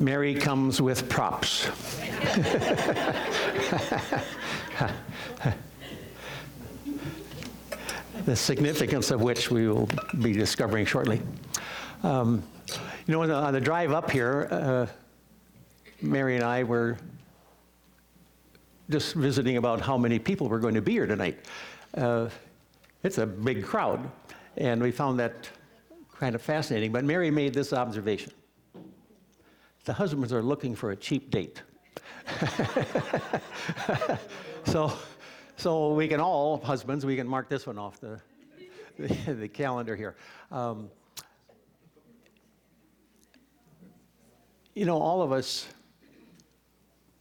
Mary comes with props. The significance of which we will be discovering shortly. On the drive up here, Mary and I were just visiting about how many people were going to be here tonight. It's a big crowd, and we found that kind of fascinating. But Mary made this observation. The husbands are looking for a cheap date. So we can all, husbands, we can mark this one off the calendar here. All of us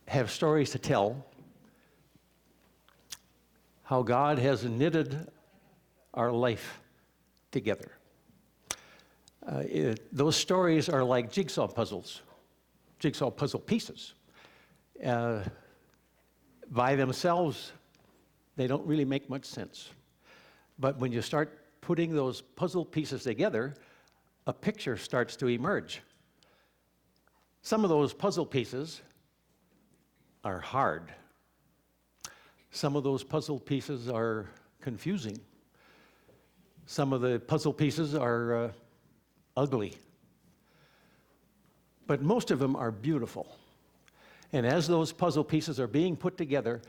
have stories to tell, how God has knitted our life together. Those stories are like jigsaw puzzle pieces. By themselves, they don't really make much sense. But when you start putting those puzzle pieces together, a picture starts to emerge. Some of those puzzle pieces are hard. Some of those puzzle pieces are confusing. Some of the puzzle pieces are ugly. But most of them are beautiful. And as those puzzle pieces are being put together,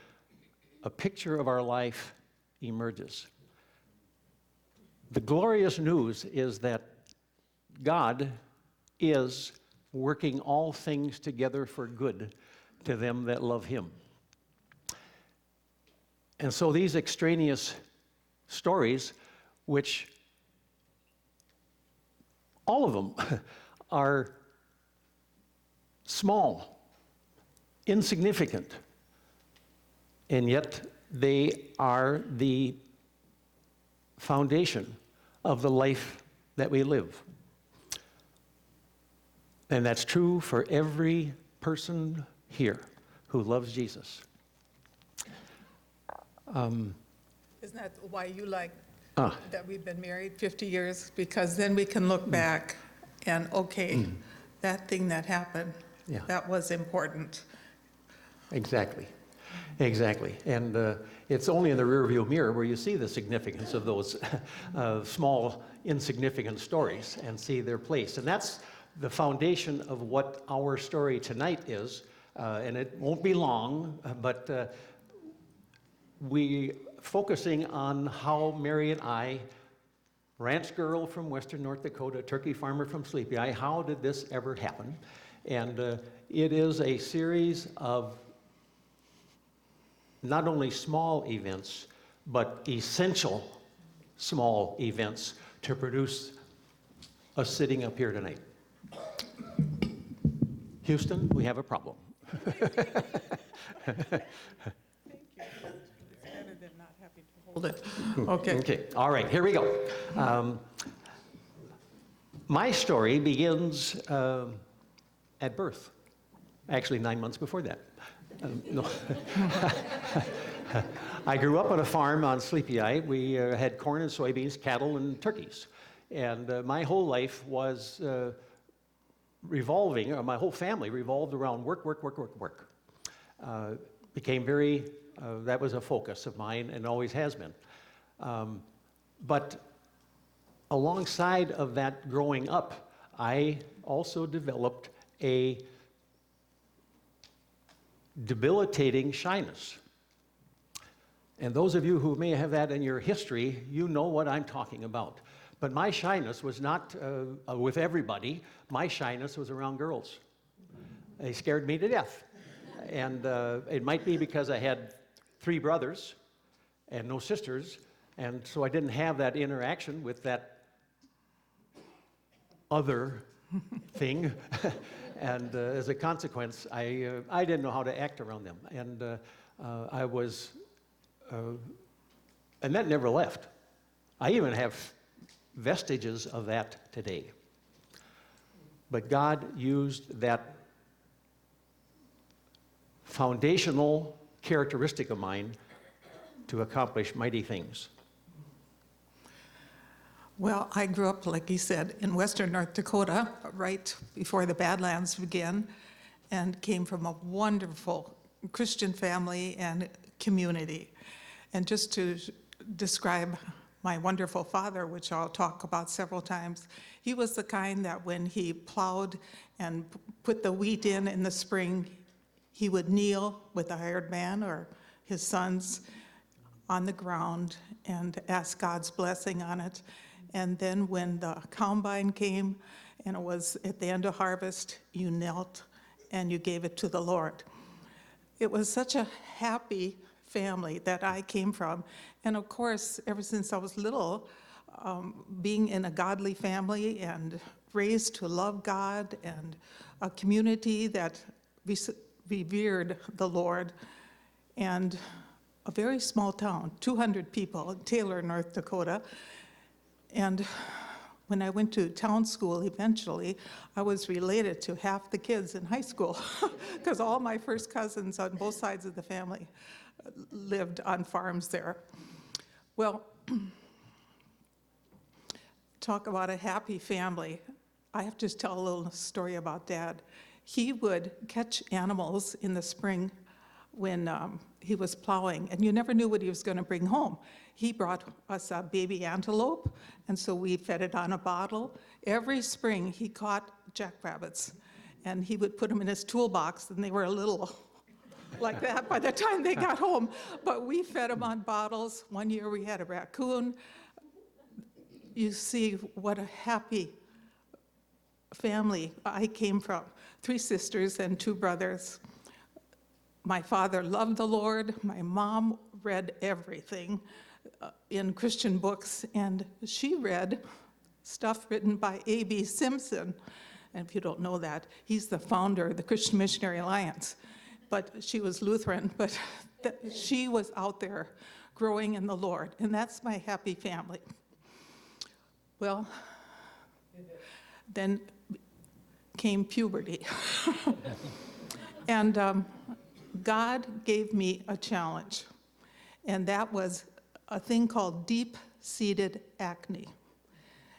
a picture of our life emerges. The glorious news is that God is working all things together for good to them that love Him. And so these extraneous stories, which all of them are small, insignificant, and yet they are the foundation of the life that we live. And that's true for every person here who loves Jesus. Isn't that why you like that we've been married 50 years? Because then we can look back and, that thing that happened, that was important. Exactly. And it's only in the rearview mirror where you see the significance of those small, insignificant stories and see their place. And that's the foundation of what our story tonight is. And it won't be long, but we focusing on how Mary and I, ranch girl from western North Dakota, turkey farmer from Sleepy Eye, how did this ever happen? And it is a series of not only small events, but essential small events to produce us sitting up here tonight. Houston, we have a problem. Thank you. It's better than not having to hold it. Okay, all right, here we go. My story begins at birth. Actually, 9 months before that. No. I grew up on a farm on Sleepy Eye. We had corn and soybeans, cattle and turkeys. And my whole life was revolving, or my whole family revolved around work. Became very, that was a focus of mine and always has been. But alongside of that growing up, I also developed a debilitating shyness. And those of you who may have that in your history, you know what I'm talking about. But my shyness was not with everybody. My shyness was around girls. They scared me to death. And it might be because I had 3 brothers and no sisters, and so I didn't have that interaction with that other thing. And as a consequence, I didn't know how to act around them. And I was, and that never left. I even have vestiges of that today. But God used that foundational characteristic of mine to accomplish mighty things. Well, I grew up, like you said, in western North Dakota, right before the Badlands began, and came from a wonderful Christian family and community. And just to describe my wonderful father, which I'll talk about several times, he was the kind that when he plowed and put the wheat in the spring, he would kneel with the hired man or his sons on the ground and ask God's blessing on it. And then when the combine came and it was at the end of harvest, you knelt and you gave it to the Lord. It was such a happy family that I came from. And of course, ever since I was little, being in a godly family and raised to love God and a community that revered the Lord, and a very small town, 200 people, Taylor, North Dakota. And when I went to town school eventually, I was related to half the kids in high school because all my first cousins on both sides of the family lived on farms there. Well, talk about a happy family. I have to tell a little story about Dad. He would catch animals in the spring when he was plowing, and you never knew what he was going to bring home. He brought us a baby antelope, and so we fed it on a bottle. Every spring, he caught jackrabbits, and he would put them in his toolbox, and they were a little like that by the time they got home. But we fed them on bottles. One year we had a raccoon. You see what a happy family I came from. 3 sisters and 2 brothers. My father loved the Lord. My mom read everything in Christian books, and she read stuff written by A.B. Simpson. And if you don't know that, he's the founder of the Christian Missionary Alliance. But she was Lutheran, but she was out there growing in the Lord, and that's my happy family. Well, then came puberty. And God gave me a challenge, and that was a thing called deep-seated acne.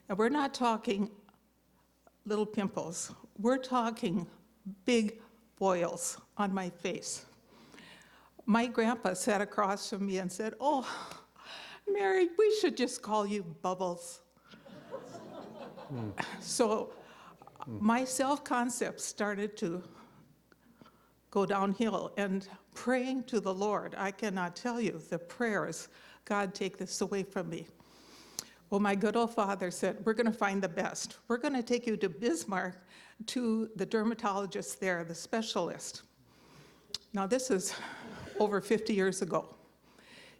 And we're not talking little pimples. We're talking big boils on my face. My grandpa sat across from me and said, "Oh, Mary, we should just call you Bubbles." So my self-concept started to go downhill, and praying to the Lord, I cannot tell you the prayers, God, take this away from me. Well, my good old father said, we're going to find the best. We're going to take you to Bismarck, to the dermatologist there, the specialist. Now, this is over 50 years ago.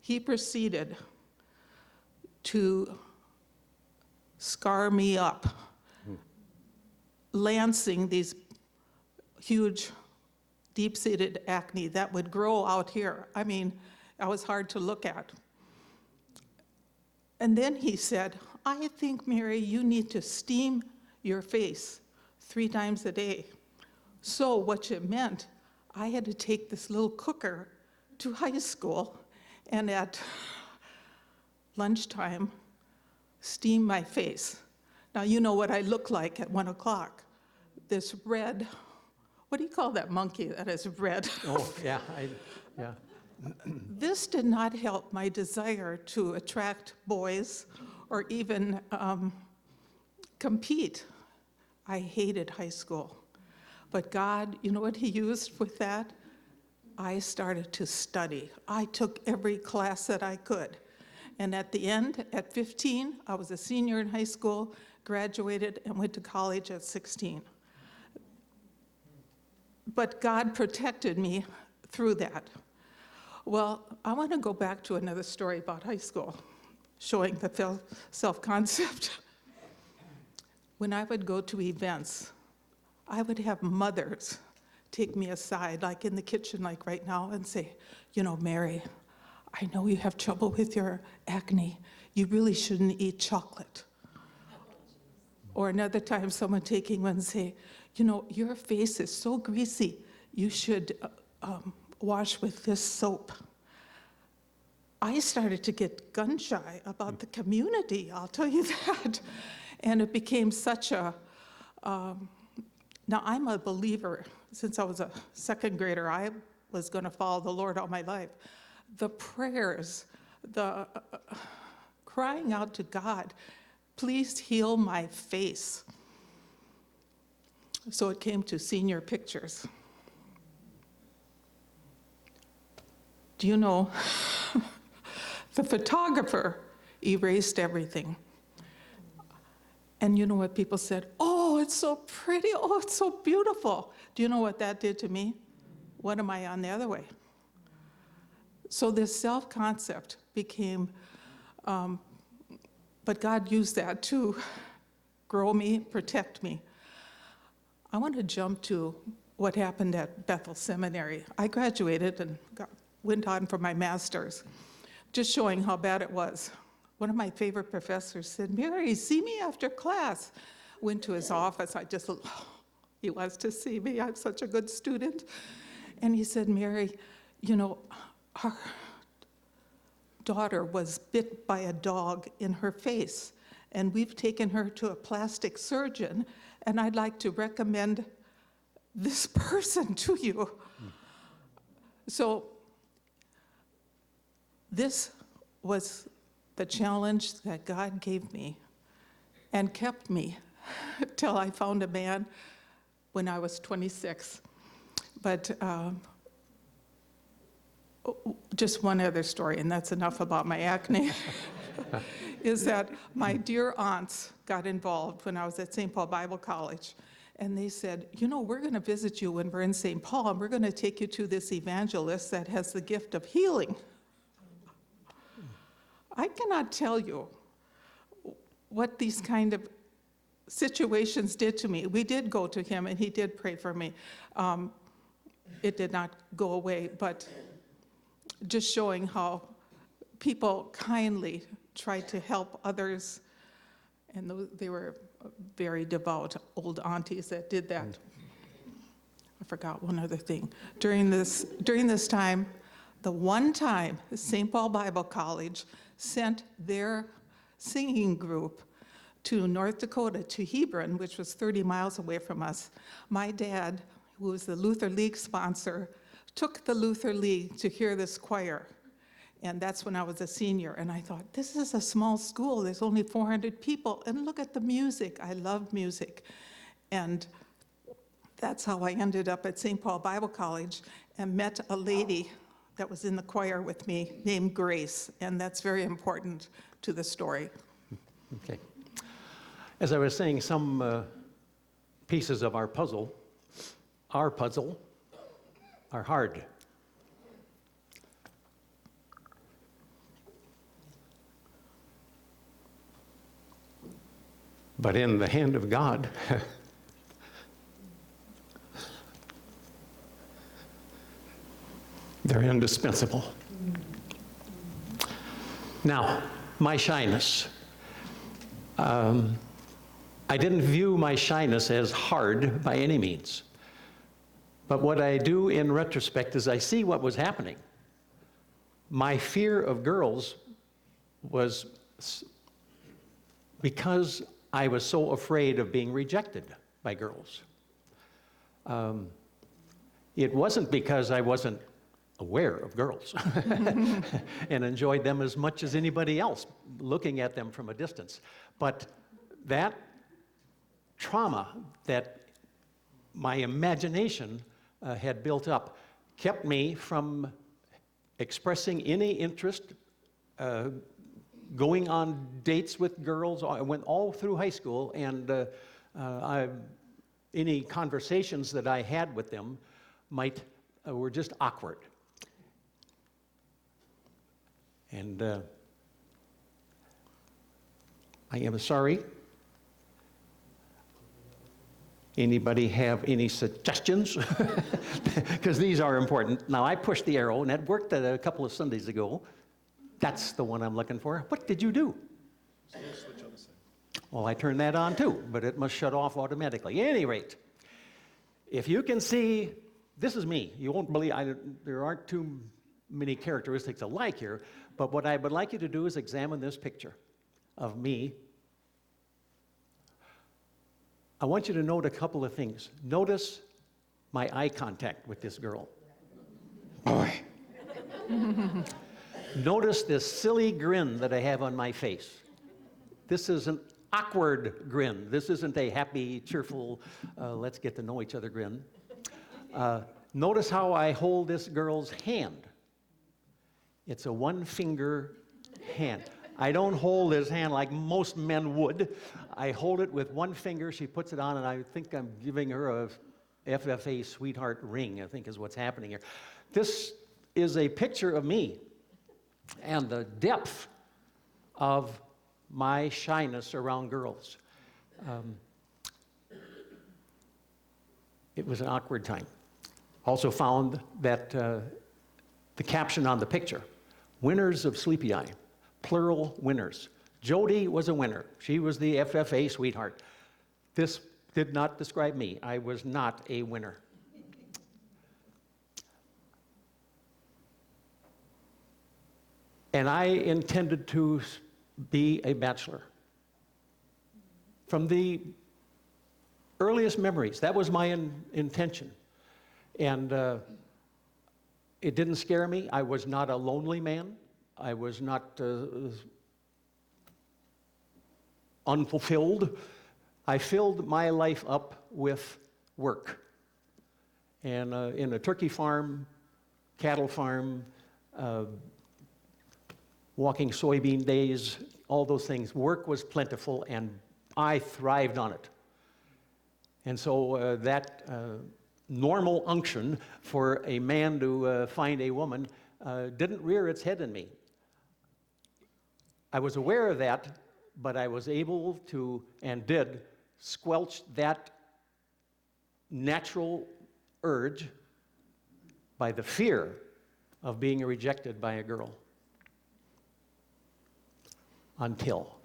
He proceeded to scar me up, lancing these huge deep-seated acne that would grow out here. I mean, that was hard to look at. And then he said, I think, Mary, you need to steam your face 3 times a day. So what it meant, I had to take this little cooker to high school and at lunchtime, steam my face. Now, you know what I look like at 1 o'clock. This red, what do you call that monkey that is red? Oh, yeah, yeah. This did not help my desire to attract boys or even compete. I hated high school. But God, you know what he used with that? I started to study. I took every class that I could. And at the end, at 15, I was a senior in high school, graduated, and went to college at 16. But God protected me through that. Well, I want to go back to another story about high school, showing the self-concept. When I would go to events, I would have mothers take me aside, like in the kitchen, like right now, and say, you know, Mary, I know you have trouble with your acne. You really shouldn't eat chocolate. Or another time, someone taking one and say, you know, your face is so greasy, you should wash with this soap. I started to get gun shy about the community, I'll tell you that. And it became such a, now I'm a believer. Since I was a second grader, I was going to follow the Lord all my life. The prayers, the crying out to God, please heal my face. So it came to senior pictures. Do you know, the photographer erased everything. And you know what people said? Oh, it's so pretty. Oh, it's so beautiful. Do you know what that did to me? What am I on the other way? So this self-concept became, but God used that to grow me, protect me. I want to jump to what happened at Bethel Seminary. I graduated and went on for my master's, just showing how bad it was. One of my favorite professors said, Mary, see me after class. Went to his office. He wants to see me. I'm such a good student. And he said, Mary, you know, our daughter was bit by a dog in her face, and we've taken her to a plastic surgeon, and I'd like to recommend this person to you. So this was the challenge that God gave me and kept me till I found a man when I was 26. But just one other story, and that's enough about my acne, is that my dear aunts got involved when I was at St. Paul Bible College. And they said, you know, we're going to visit you when we're in St. Paul, and we're going to take you to this evangelist that has the gift of healing. I cannot tell you what these kind of situations did to me. We did go to him, and he did pray for me. It did not go away, but just showing how people kindly tried to help others, and they were very devout old aunties that did that. I forgot one other thing. During this time, the one time St. Paul Bible College sent their singing group to North Dakota, to Hebron, which was 30 miles away from us, my dad, who was the Luther League sponsor, took the Luther League to hear this choir. And that's when I was a senior. And I thought, this is a small school. There's only 400 people. And look at the music. I love music. And that's how I ended up at St. Paul Bible College and met a lady that was in the choir with me named Grace. And that's very important to the story. Okay. As I was saying, some pieces of our puzzle are hard. But in the hand of God, they're indispensable. Now, my shyness. I didn't view my shyness as hard by any means. But what I do in retrospect is I see what was happening. My fear of girls was because I was so afraid of being rejected by girls. It wasn't because I wasn't aware of girls and enjoyed them as much as anybody else, looking at them from a distance. But that trauma that my imagination had built up kept me from expressing any interest, going on dates with girls. I went all through high school, and any conversations that I had with them were just awkward. And I am sorry. Anybody have any suggestions? Because these are important. Now, I pushed the arrow, and it worked a couple of Sundays ago. That's the one I'm looking for. What did you do? Switch on the side. Well, I turned that on too, but it must shut off automatically. At any rate, if you can see, this is me. You won't believe, there aren't too many characteristics alike here, But what I would like you to do is examine this picture of me. I want you to note a couple of things. Notice my eye contact with this girl. Boy. Notice this silly grin that I have on my face. This is an awkward grin. This isn't a happy, cheerful, let's get to know each other grin. Notice how I hold this girl's hand. It's a one-finger hand. I don't hold his hand like most men would. I hold it with one finger. She puts it on, and I think I'm giving her a FFA sweetheart ring, I think is what's happening here. This is a picture of me and the depth of my shyness around girls. It was an awkward time. Also found that the caption on the picture, winners of Sleepy Eye, plural winners. Jody was a winner. She was the FFA sweetheart. This did not describe me. I was not a winner. And I intended to be a bachelor. From the earliest memories, that was my intention. And it didn't scare me. I was not a lonely man. I was not unfulfilled. I filled my life up with work. And in a turkey farm, cattle farm, walking soybean days, all those things. Work was plentiful, and I thrived on it. And so that normal unction for a man to find a woman didn't rear its head in me. I was aware of that, but I was able to, and did, squelch that natural urge by the fear of being rejected by a girl. Until.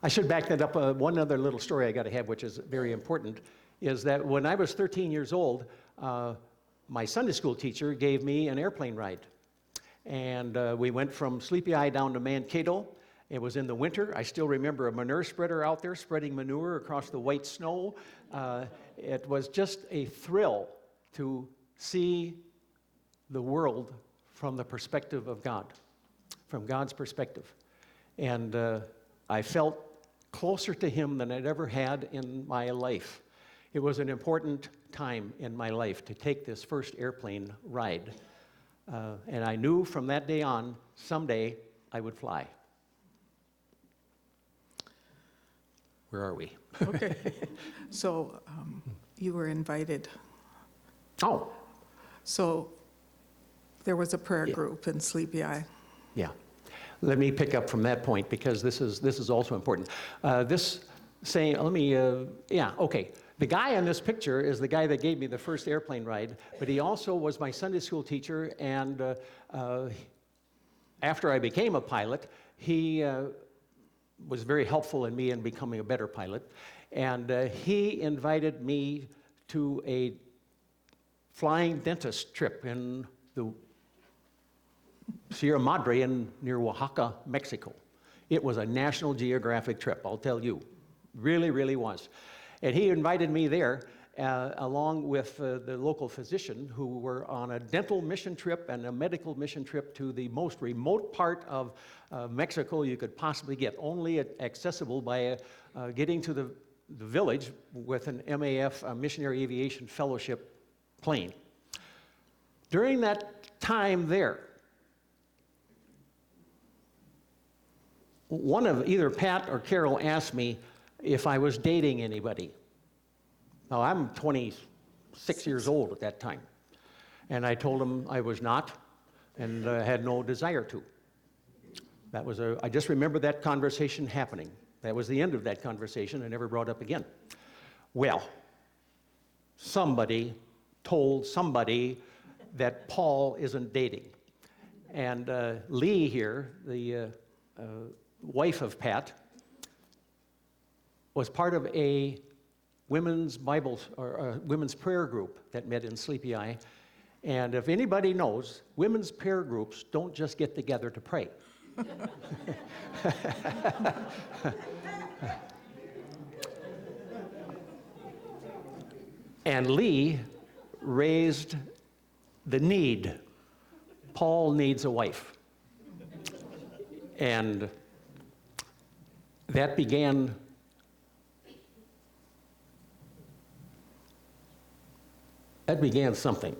I should back that up. One other little story I got to have, which is very important, is that when I was 13 years old, my Sunday school teacher gave me an airplane ride. And we went from Sleepy Eye down to Mankato. It was in the winter. I still remember a manure spreader out there spreading manure across the white snow. It was just a thrill to see the world from the perspective of God, from God's perspective. And I felt closer to Him than I'd ever had in my life. It was an important time in my life to take this first airplane ride. And I knew from that day on, someday I would fly. Where are we? Okay. So you were invited. Oh. So there was a prayer group in Sleepy Eye. Yeah. Let me pick up from that point, because this is also important. Okay. The guy on this picture is the guy that gave me the first airplane ride, but he also was my Sunday school teacher, and after I became a pilot, he was very helpful in me in becoming a better pilot, and he invited me to a flying dentist trip in the Sierra Madre near Oaxaca, Mexico. It was a National Geographic trip, I'll tell you. Really, really was. And he invited me there along with the local physician, who were on a dental mission trip and a medical mission trip to the most remote part of Mexico you could possibly get, only accessible by getting to the village with an MAF, a Missionary Aviation Fellowship plane. During that time there, one of either Pat or Carol asked me if I was dating anybody. Now, I'm 26 years old at that time, and I told them I was not, and had no desire to. I just remember that conversation happening. That was the end of that conversation. I never brought up again. Well, somebody told somebody that Paul isn't dating. And Lee here, the wife of Pat, was part of a women's Bible or women's prayer group that met in Sleepy Eye, And if anybody knows, women's prayer groups don't just get together to pray. And Lee raised the need. Paul needs a wife. And that began something.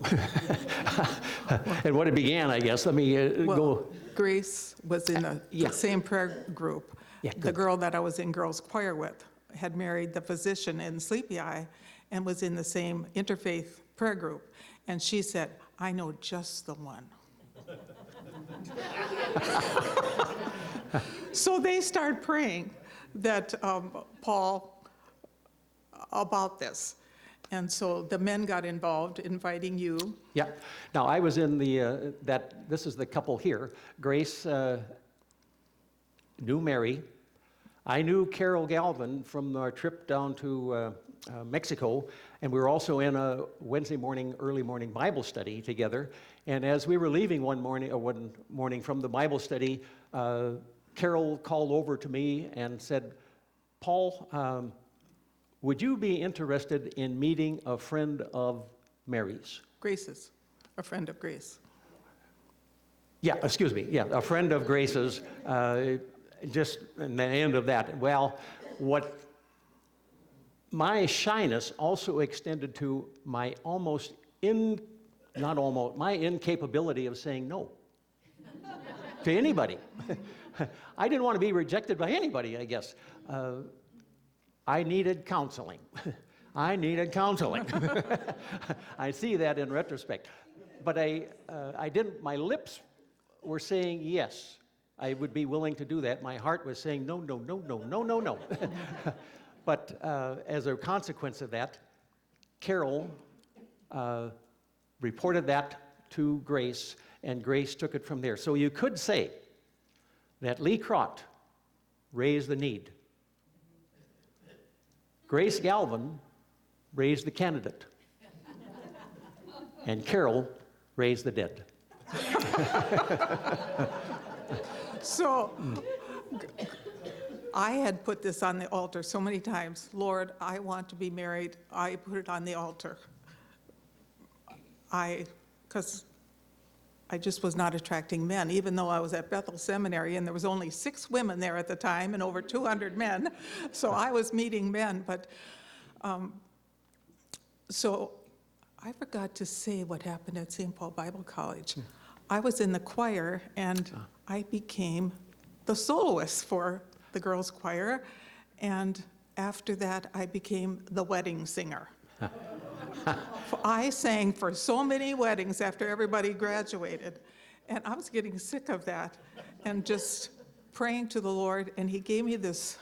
And what it began, I guess, let me go. Grace was in the same prayer group. Yeah, The good. girl that I was in girls' choir with had married the physician in Sleepy Eye and was in the same interfaith prayer group. And she said, I know just the one. So they started praying that Paul about this. And so the men got involved, inviting you. Yeah. Now, I was in the, this is the couple here. Grace knew Mary. I knew Carol Galvin from our trip down to Mexico, and we were also in a Wednesday morning, early morning Bible study together. And as we were leaving one morning from the Bible study, Carol called over to me and said, Paul, would you be interested in meeting a friend of Mary's? Grace's, a friend of Grace. Yeah, excuse me. Yeah, a friend of Grace's. Just in the end of that. Well, what my shyness also extended to my my incapability of saying no to anybody. I didn't want to be rejected by anybody, I guess. I needed counseling. I needed counseling. I see that in retrospect. But I didn't, my lips were saying yes. I would be willing to do that. My heart was saying no, no, no, no, no, no, no. But as a consequence of that, Carol reported that to Grace, and Grace took it from there. So you could say that Lee Crott raised the need. Grace Galvin raised the candidate. And Carol raised the dead. So I had put this on the altar so many times. Lord, I want to be married. I put it on the altar. Because I just was not attracting men, even though I was at Bethel Seminary and there was only 6 women there at the time and over 200 men. So I was meeting men, but so I forgot to say what happened at St. Paul Bible College. I was in the choir and I became the soloist for the girls' choir, and after that I became the wedding singer. I sang for so many weddings after everybody graduated, and I was getting sick of that and just praying to the Lord, and he gave me this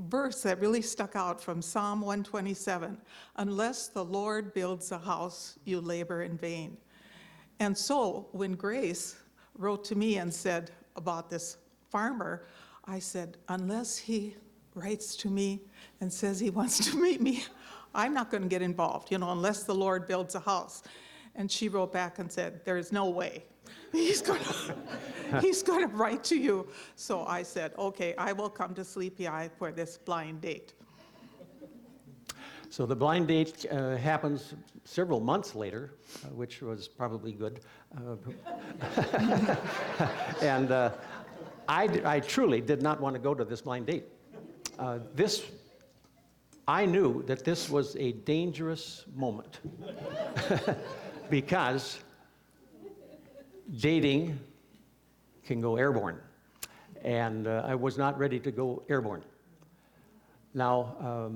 verse that really stuck out from Psalm 127, unless the Lord builds a house, you labor in vain. And so when Grace wrote to me and said about this farmer, I said, unless he writes to me and says he wants to meet me, I'm not going to get involved, unless the Lord builds a house. And she wrote back and said, there is no way. He's going to write to you. So I said, okay, I will come to Sleepy Eye for this blind date. So the blind date happens several months later, which was probably good. And I truly did not want to go to this blind date. I knew that this was a dangerous moment because dating can go airborne, and I was not ready to go airborne. Now,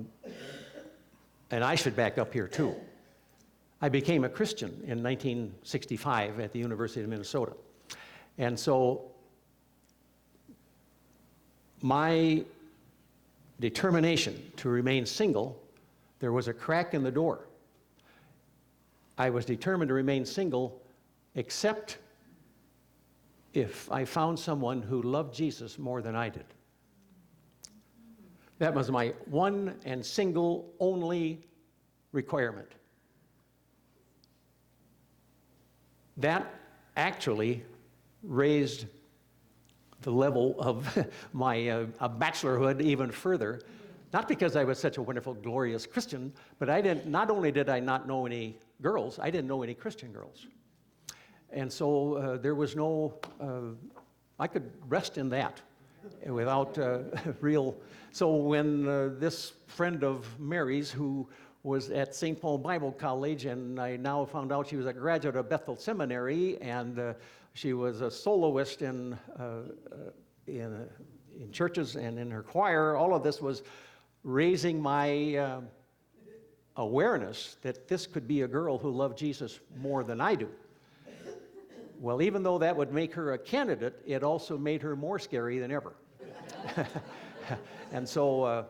and I should back up here too. I became a Christian in 1965 at the University of Minnesota. And so my determination to remain single, there was a crack in the door. I was determined to remain single except if I found someone who loved Jesus more than I did. That was my one and single only requirement. that actually raised the level of my bachelorhood even further. Not because I was such a wonderful, glorious Christian, but not only did I not know any girls, I didn't know any Christian girls. And so there was no, I could rest in that without real. So when this friend of Mary's, who was at St. Paul Bible College, and I now found out she was a graduate of Bethel Seminary, and she was a soloist in churches and in her choir. All of this was raising my awareness that this could be a girl who loved Jesus more than I do. Well, even though that would make her a candidate, it also made her more scary than ever. And so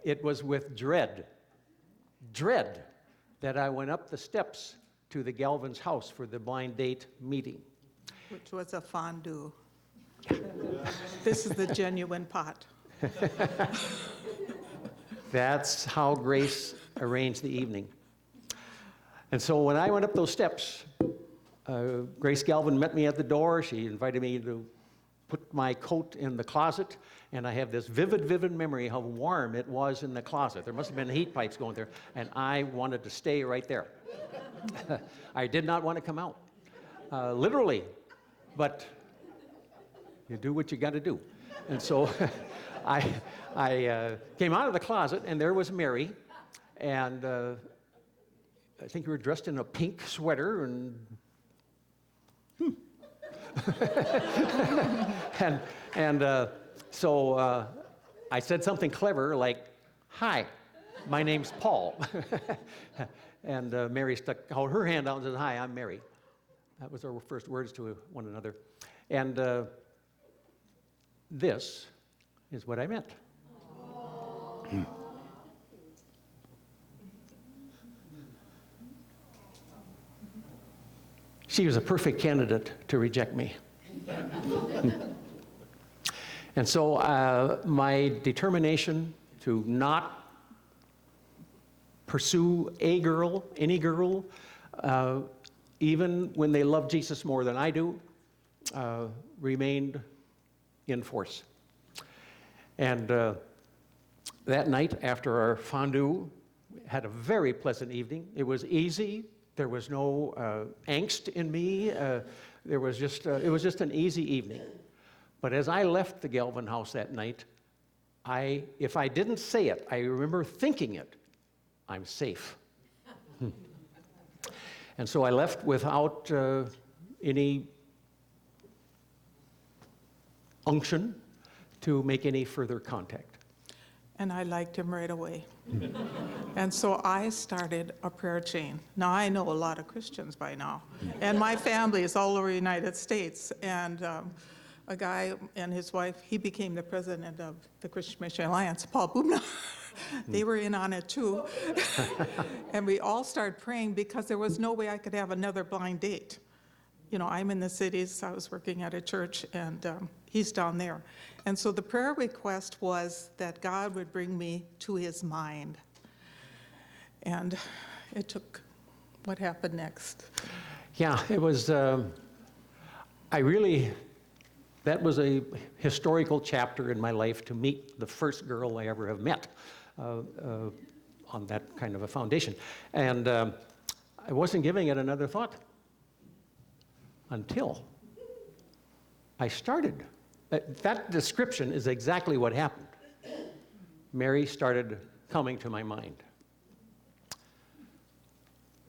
it was with dread that I went up the steps to the Galvin's house for the blind date meeting. Which was a fondue. This is the genuine pot. That's how Grace arranged the evening. And so when I went up those steps, Grace Galvin met me at the door. She invited me to put my coat in the closet, and I have this vivid memory how warm it was in the closet. There must have been heat pipes going there, and I wanted to stay right there. I did not want to come out, literally, but you do what you got to do. And so I came out of the closet, and there was Mary, and I think you were dressed in a pink sweater, and so I said something clever like, "Hi, my name's Paul." And Mary stuck out her hand out and said, "Hi, I'm Mary." That was our first words to one another. And this is what I meant. She was a perfect candidate to reject me. And so my determination to not pursue any girl, even when they love Jesus more than I do, remained in force. And that night, after our fondue, we had a very pleasant evening. It was easy. There was no angst in me. It was just an easy evening. But as I left the Galvin house that night, if I didn't say it, I remember thinking it, I'm safe. And so I left without any unction to make any further contact. And I liked him right away. And so I started a prayer chain. Now, I know a lot of Christians by now, and my family is all over the United States. And a guy and his wife, he became the president of the Christian Mission Alliance, Paul Bubna. They were in on it too. And we all started praying because there was no way I could have another blind date. You know, I'm in the cities, I was working at a church, and he's down there. And so the prayer request was that God would bring me to his mind. And it took what happened next. Yeah, it was, that was a historical chapter in my life to meet the first girl I ever have met on that kind of a foundation. And I wasn't giving it another thought until I started. That description is exactly what happened. Mary started coming to my mind.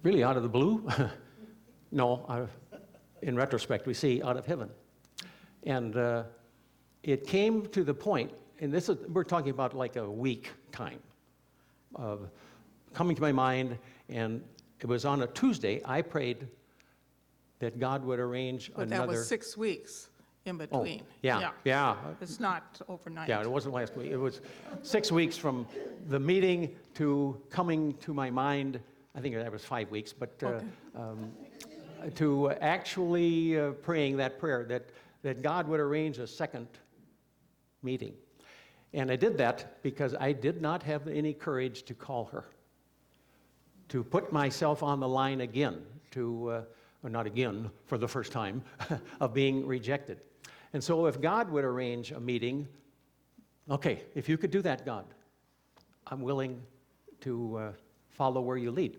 Really out of the blue? No, in retrospect, we see out of heaven. And it came to the point, and we're talking about like a week time of coming to my mind, and it was on a Tuesday. I prayed that God would arrange But another. that was 6 weeks in between. Yeah. It's not overnight. Yeah, it wasn't last week. It was 6 weeks from the meeting to coming to my mind. I think that was 5 weeks, but to actually praying that prayer that God would arrange a second meeting. And I did that because I did not have any courage to call her, to put myself on the line again, to or not again, for the first time, of being rejected. And so if God would arrange a meeting, okay, if you could do that, God, I'm willing to follow where you lead.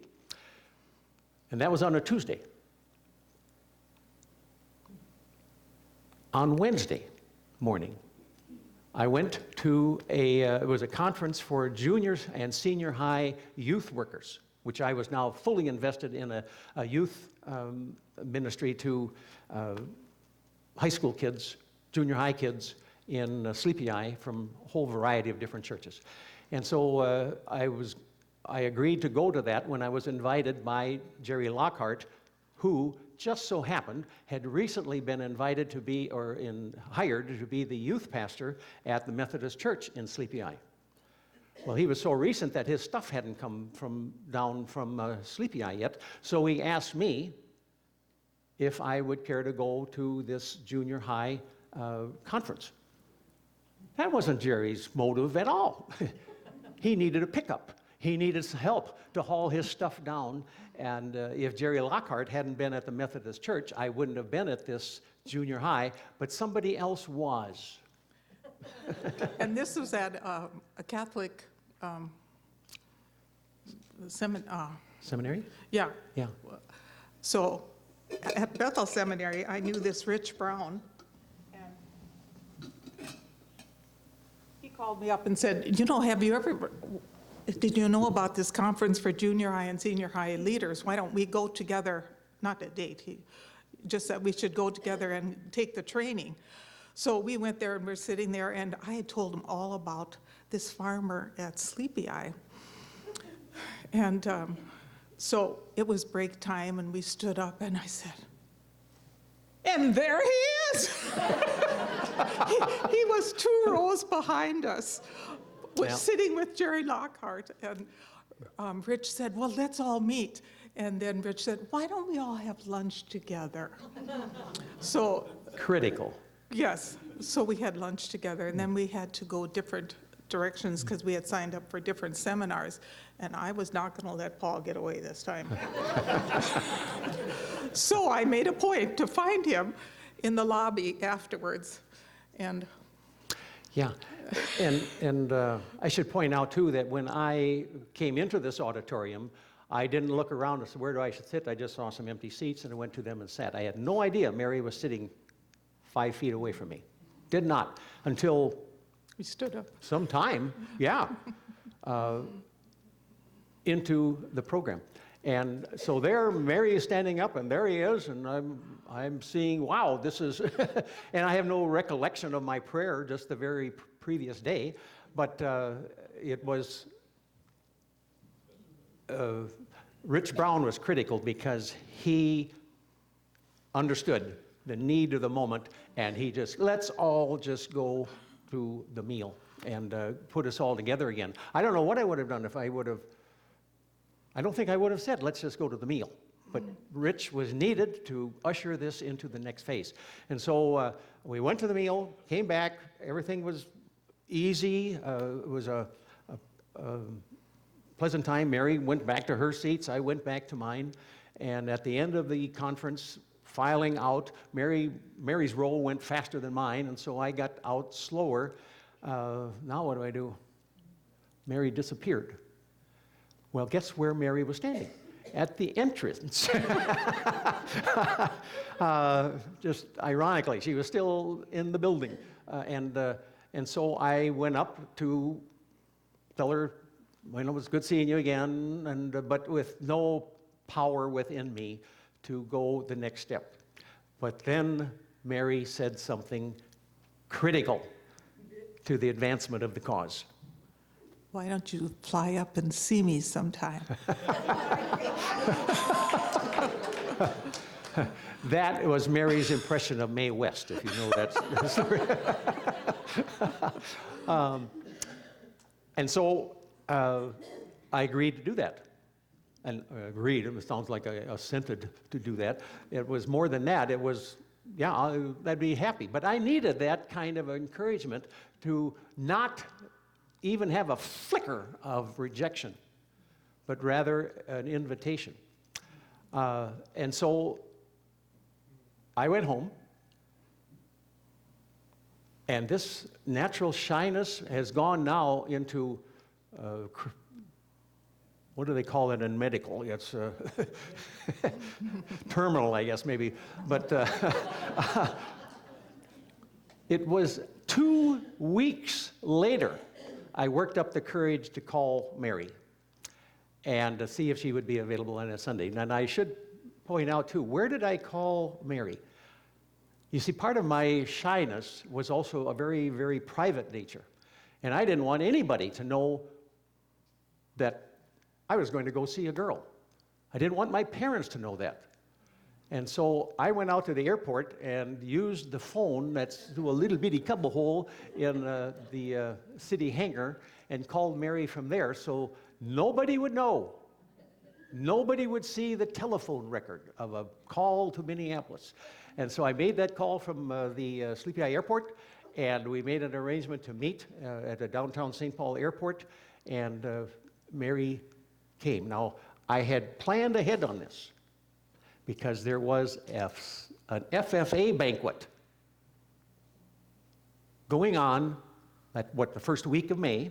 And that was on a Tuesday. On Wednesday morning, I went to it was a conference for juniors and senior high youth workers, which I was now fully invested in a youth ministry to high school kids, junior high kids in Sleepy Eye from a whole variety of different churches. And so I agreed to go to that when I was invited by Jerry Lockhart, who just so happened had recently been invited to be, hired to be the youth pastor at the Methodist Church in Sleepy Eye. Well, he was so recent that his stuff hadn't come down from Sleepy Eye yet, so he asked me if I would care to go to this junior high conference. That wasn't Jerry's motive at all. He needed a pickup. He needed some help to haul his stuff down, and if Jerry Lockhart hadn't been at the Methodist Church, I wouldn't have been at this junior high, but somebody else was. And this was at a Catholic Seminary? Yeah. Yeah. So at Bethel Seminary, I knew this Rich Brown, and he called me up and said, did you know about this conference for junior high and senior high leaders? Why don't we go together, not a date, he just said we should go together and take the training. So we went there and we're sitting there, and I had told him all about this farmer at Sleepy Eye. And so it was break time, and we stood up, and I said, and there he is! he was 2 rows behind us, was sitting with Jerry Lockhart. And Rich said, well, let's all meet. And then Rich said, why don't we all have lunch together? So Critical. yes, so we had lunch together, and then we had to go different directions because we had signed up for different seminars, and I was not going to let Paul get away this time. So I made a point to find him in the lobby afterwards, and yeah, and I should point out too that when I came into this auditorium, I didn't look around and say, where do I should sit? I just saw some empty seats, and I went to them and sat. I had no idea Mary was sitting 5 feet away from me. Did not until we stood up. some time, into the program. And so there, Mary is standing up, and there he is, and I'm seeing, wow, this is, and I have no recollection of my prayer just the very previous day, but it was, Rich Brown was critical because he understood the need of the moment, and he just, let's all just go to the meal and put us all together again. I don't know what I would have done if I would have, I don't think I would have said, let's just go to the meal. But Rich was needed to usher this into the next phase. And so we went to the meal, came back, everything was easy. It was a pleasant time. Mary went back to her seats, I went back to mine. And at the end of the conference, filing out, Mary's roll went faster than mine, and so I got out slower. Now what do? Mary disappeared. Well, guess where Mary was standing? At the entrance. Just ironically, she was still in the building. And so I went up to tell her, well, it was good seeing you again, but with no power within me to go the next step. But then Mary said something critical to the advancement of the cause. Why don't you fly up and see me sometime? That was Mary's impression of Mae West, if you know that story. And so I agreed to do that. And agreed, it sounds like I assented to do that. It was more than that. It was, I'd be happy. But I needed that kind of encouragement to not even have a flicker of rejection, but rather an invitation. And so I went home, and this natural shyness has gone now into, what do they call it in medical? It's terminal, I guess, maybe. But it was 2 weeks later, I worked up the courage to call Mary and to see if she would be available on a Sunday. And I should point out, too, where did I call Mary? You see, part of my shyness was also a very, very private nature. And I didn't want anybody to know that I was going to go see a girl. I didn't want my parents to know that. And so I went out to the airport and used the phone that's through a little bitty cubby hole in the city hangar and called Mary from there so nobody would know. Nobody would see the telephone record of a call to Minneapolis. And so I made that call from the Sleepy Eye Airport, and we made an arrangement to meet at the downtown St. Paul Airport, and Mary came. Now, I had planned ahead on this because there was an FFA banquet going on at, the first week of May,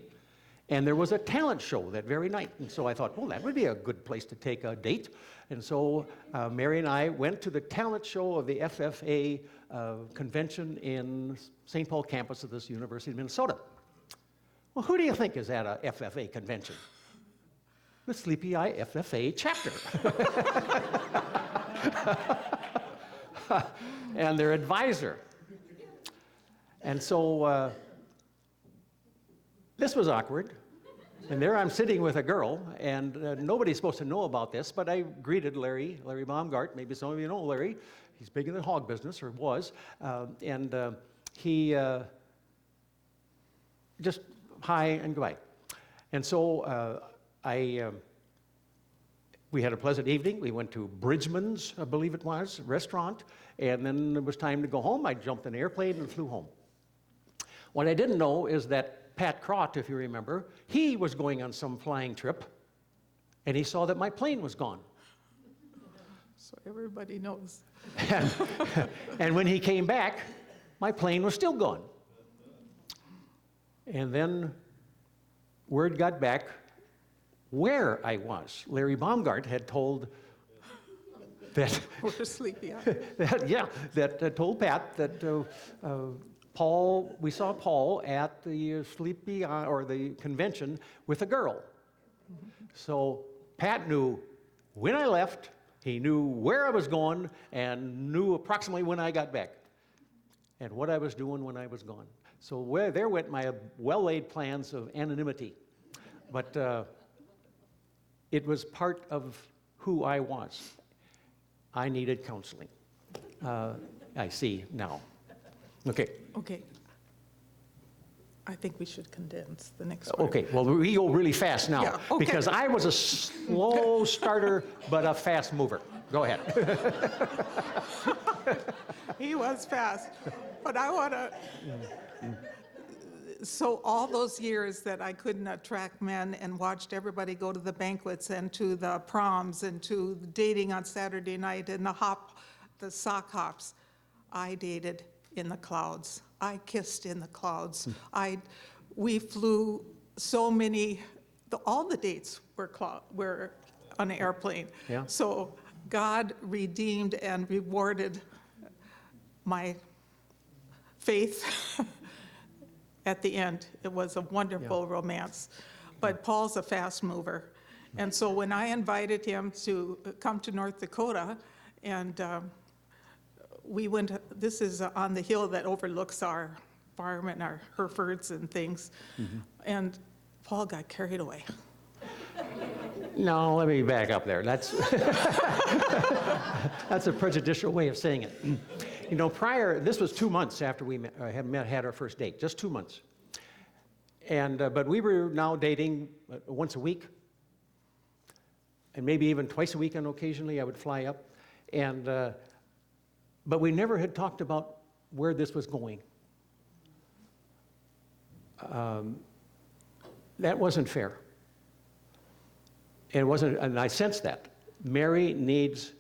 and there was a talent show that very night. And so I thought, well, that would be a good place to take a date. And so Mary and I went to the talent show of the FFA convention in St. Paul campus of this University of Minnesota. Well, who do you think is at a FFA convention? The Sleepy Eye FFA chapter. And their advisor. And so this was awkward. And there I'm sitting with a girl, and nobody's supposed to know about this, but I greeted Larry Baumgart. Maybe some of you know Larry. He's big in the hog business, or was. And he just hi and goodbye. And so we had a pleasant evening. We went to Bridgman's, I believe it was, restaurant, and then it was time to go home. I jumped in an airplane and flew home. What I didn't know is that Pat Crott, if you remember, he was going on some flying trip, and he saw that my plane was gone. So everybody knows. And when he came back, my plane was still gone. And then word got back where I was. Larry Baumgart had told that We're sleepy. told Pat that we saw Paul at the Sleepy or the convention with a girl. So Pat knew when I left, he knew where I was going, and knew approximately when I got back, and what I was doing when I was gone. So there went my well-laid plans of anonymity. But it was part of who I was. I needed counseling. I see now. Okay. Okay. I think we should condense the next one. Okay, well, we go really fast now. Yeah, okay. Because I was a slow starter, but a fast mover. Go ahead. He was fast, but I want to, so all those years that I couldn't attract men and watched everybody go to the banquets and to the proms and to the dating on Saturday night and the sock hops, I dated in the clouds. I kissed in the clouds. We flew so many, all the dates were on an airplane. Yeah. So God redeemed and rewarded my faith at the end. It was a wonderful romance. But Paul's a fast mover. And so when I invited him to come to North Dakota, and we went, this is on the hill that overlooks our farm and our Herefords and things, and Paul got carried away. No, let me back up there. That's that's a prejudicial way of saying it. You know, this was 2 months after we had our first date, just 2 months. And but we were now dating once a week, and maybe even twice a week, and occasionally I would fly up. And but we never had talked about where this was going. That wasn't fair. And it wasn't, and I sensed that. Mary needs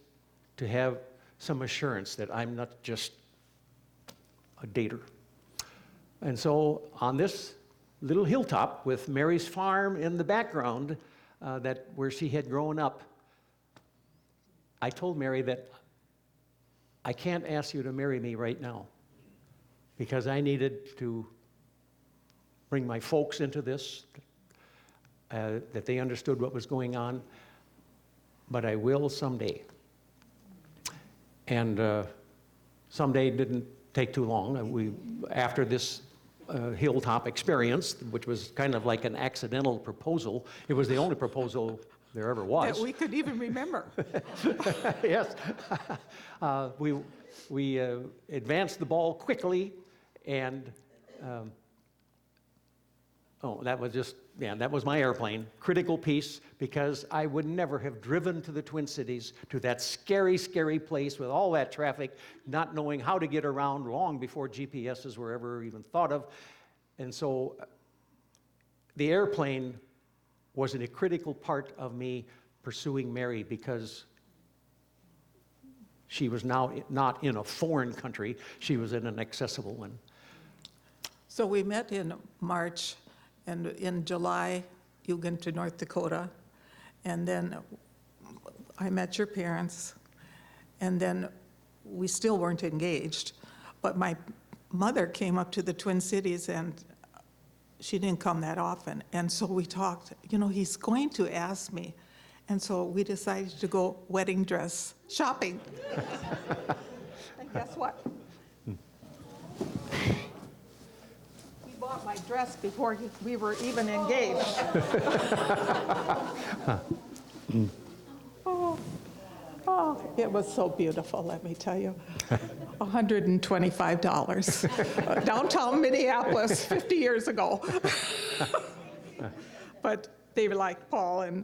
to have some assurance that I'm not just a dater. And so on this little hilltop with Mary's farm in the background, where she had grown up, I told Mary that I can't ask you to marry me right now because I needed to bring my folks into this, that they understood what was going on, but I will someday. And someday didn't take too long. After this hilltop experience, which was kind of like an accidental proposal, it was the only proposal there ever was. That we could even remember. Yes. We advanced the ball quickly, and that was my airplane. Critical piece, because I would never have driven to the Twin Cities, to that scary, scary place with all that traffic, not knowing how to get around long before GPSs were ever even thought of. And so the airplane was a critical part of me pursuing Mary, because she was now not in a foreign country, she was in an accessible one. So we met in March, and in July, you went to North Dakota, and then I met your parents, and then we still weren't engaged, but my mother came up to the Twin Cities, and she didn't come that often, and so we talked, he's going to ask me, and so we decided to go wedding dress shopping. And guess what? He bought my dress before we were even engaged. Oh, it was so beautiful, let me tell you. $125. Downtown Minneapolis, 50 years ago. But they were like, Paul, and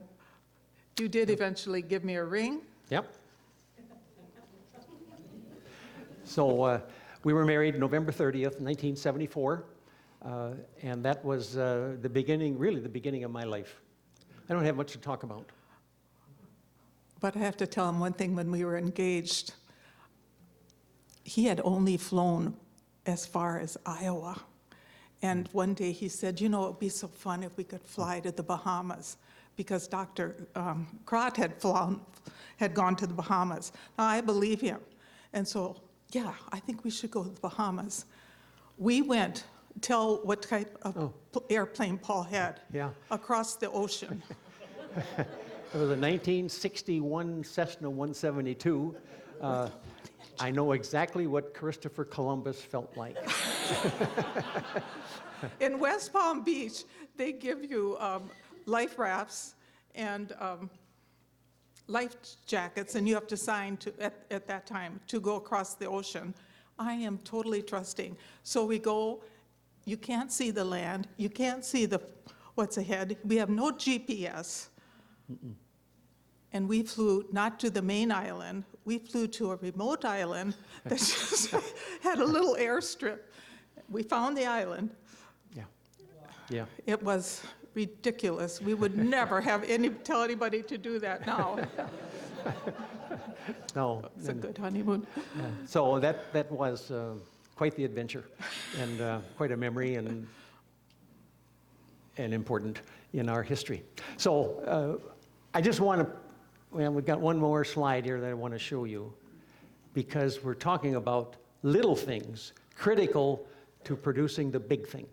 you did eventually give me a ring. Yep. So we were married November 30th, 1974, and that was the beginning of my life. I don't have much to talk about. But I have to tell him one thing. When we were engaged, he had only flown as far as Iowa. And one day he said, it would be so fun if we could fly to the Bahamas, because Dr. Crott had gone to the Bahamas. Now, I believe him. And so, yeah, I think we should go to the Bahamas. We went, tell what type of airplane Paul had. Yeah. Across the ocean. It was a 1961 Cessna 172. I know exactly what Christopher Columbus felt like. In West Palm Beach, they give you life rafts and life jackets, and you have to sign at that time to go across the ocean. I am totally trusting. So we go, you can't see the land, you can't see what's ahead. We have no GPS. Mm-mm. And we flew not to the main island, we flew to a remote island that just had a little airstrip. We found the island. Yeah. Yeah. It was ridiculous. We would never tell anybody to do that now. No. It's a good honeymoon. So that was quite the adventure, and quite a memory, and important in our history. So I just want to, we've got one more slide here that I want to show you, because we're talking about little things critical to producing the big thing.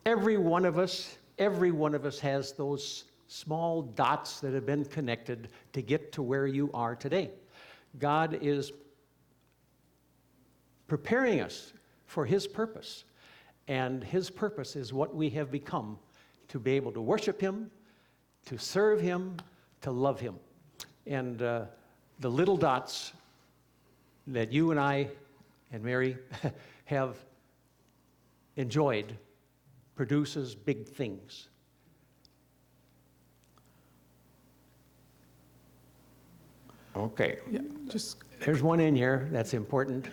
Every one of us has those small dots that have been connected to get to where you are today. God is preparing us for His purpose, and His purpose is what we have become, to be able to worship Him, to serve Him, to love Him. And the little dots that you and I and Mary have enjoyed produces big things. Okay. Yeah, There's one in here that's important.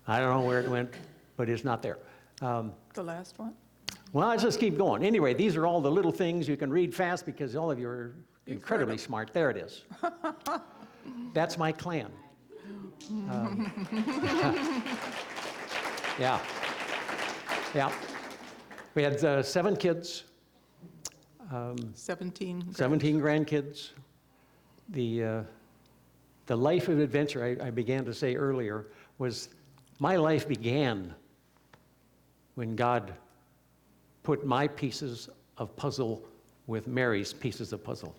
I don't know where it went, but it's not there. the last one? Well, let's just keep going. Anyway, these are all the little things you can read fast, because all of you are incredibly smart. There it is. That's my clan. Yeah. Yeah. We had 7 kids, 17. 17 grandkids. The life of adventure I began to say earlier was my life began when God put my pieces of puzzle with Mary's pieces of puzzle.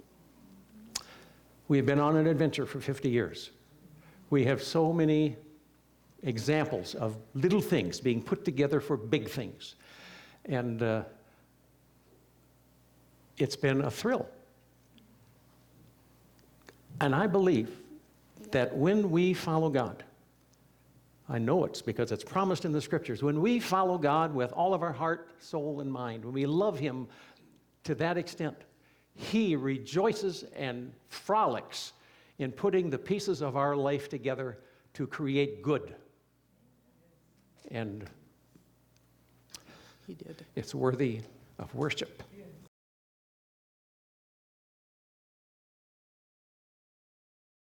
We've been on an adventure for 50 years. We have so many examples of little things being put together for big things. And it's been a thrill. And I believe that when we follow God, I know it's because it's promised in the scriptures, when we follow God with all of our heart, soul, and mind, when we love him to that extent, he rejoices and frolics in putting the pieces of our life together to create good. And He did. it's worthy of worship.